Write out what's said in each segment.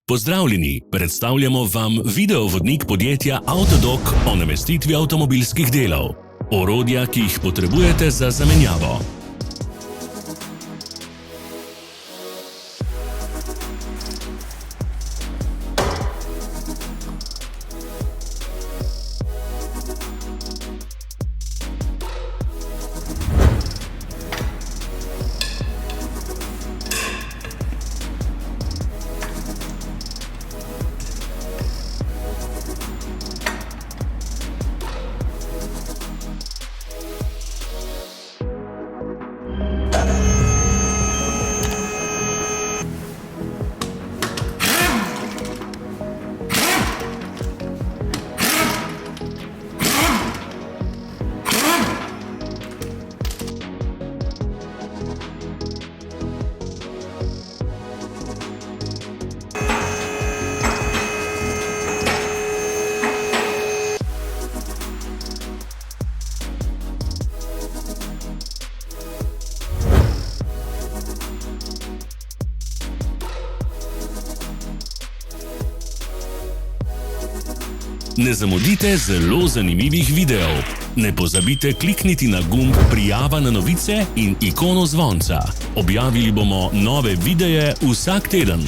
Pozdravljeni, predstavljamo vam videovodnik podjetja Avtodok o namestitvi avtomobilskih delov. Orodja, ki jih potrebujete za zamenjavo. Ne zamudite zelo zanimivih videov. Ne pozabite klikniti na gumb Prijava na novice in ikono zvonca. Objavili bomo nove videe vsak teden.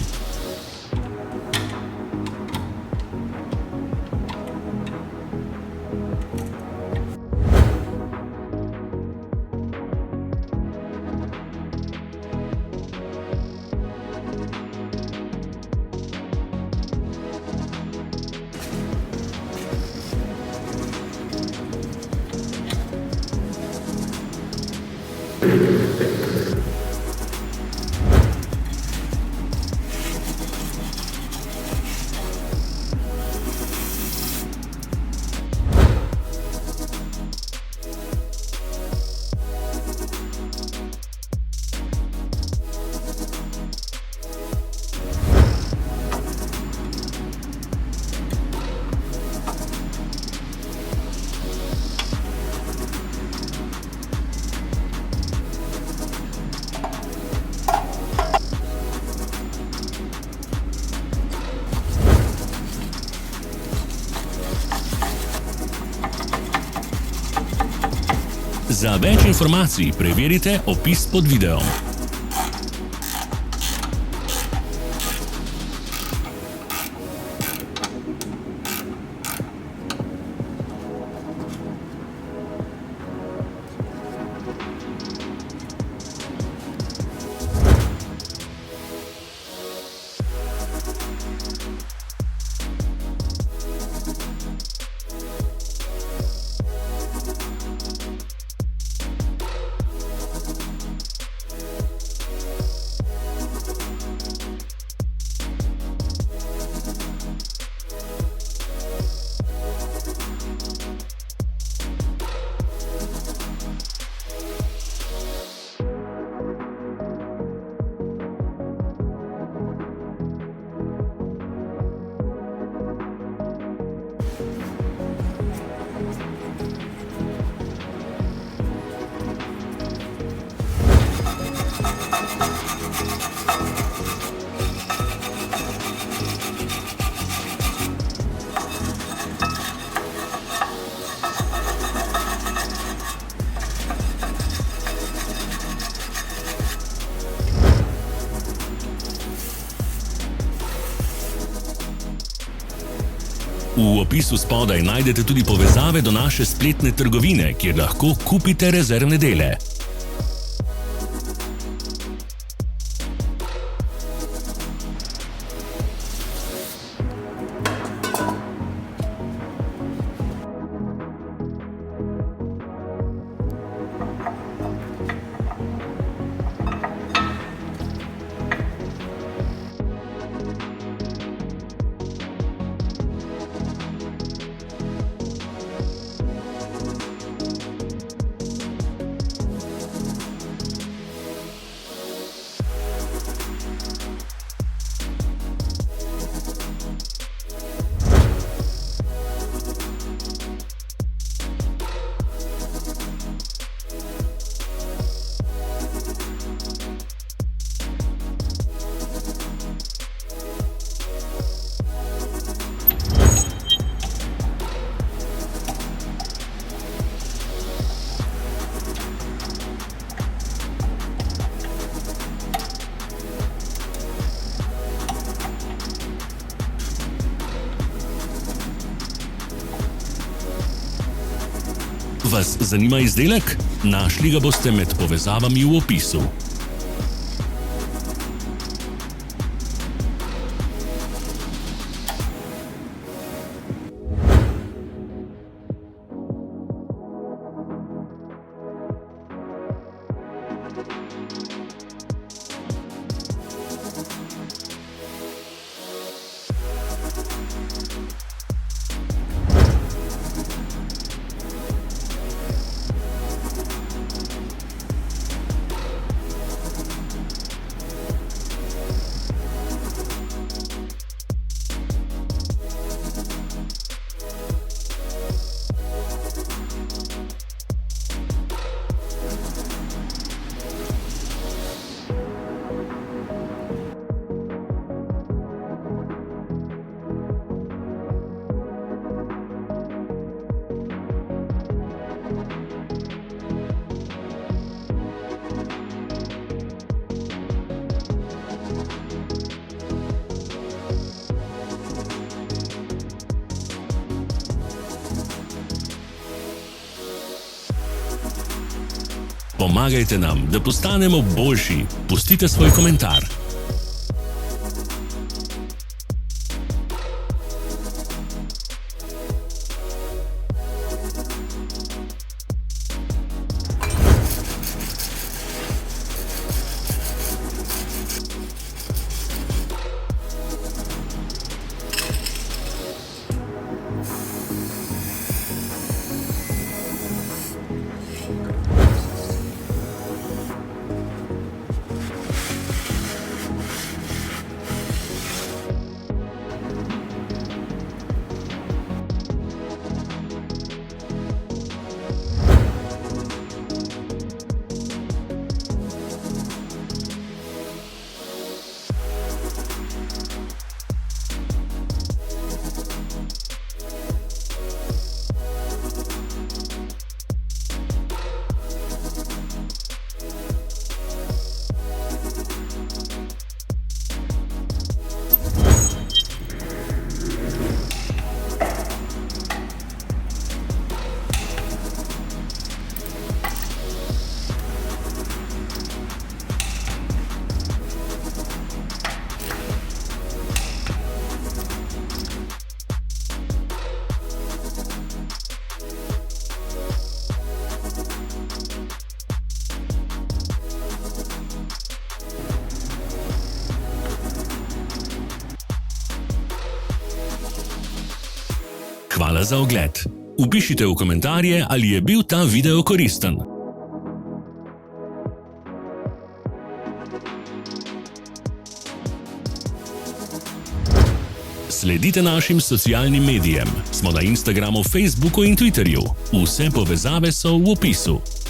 Za več informacij preverite opis pod videom. V opisu spodaj najdete tudi povezave do naše spletne trgovine, kjer lahko kupite rezervne dele. Vas zanima izdelek? Našli ga boste med povezavami v opisu. Pomagajte nam, da postanemo boljši. Pustite svoj komentar. Hvala za ogled. Vpišite v komentarje, ali je bil ta video koristen. Sledite našim socialnim medijem. Smo na Instagramu, Facebooku in Twitterju. Vse povezave so v opisu.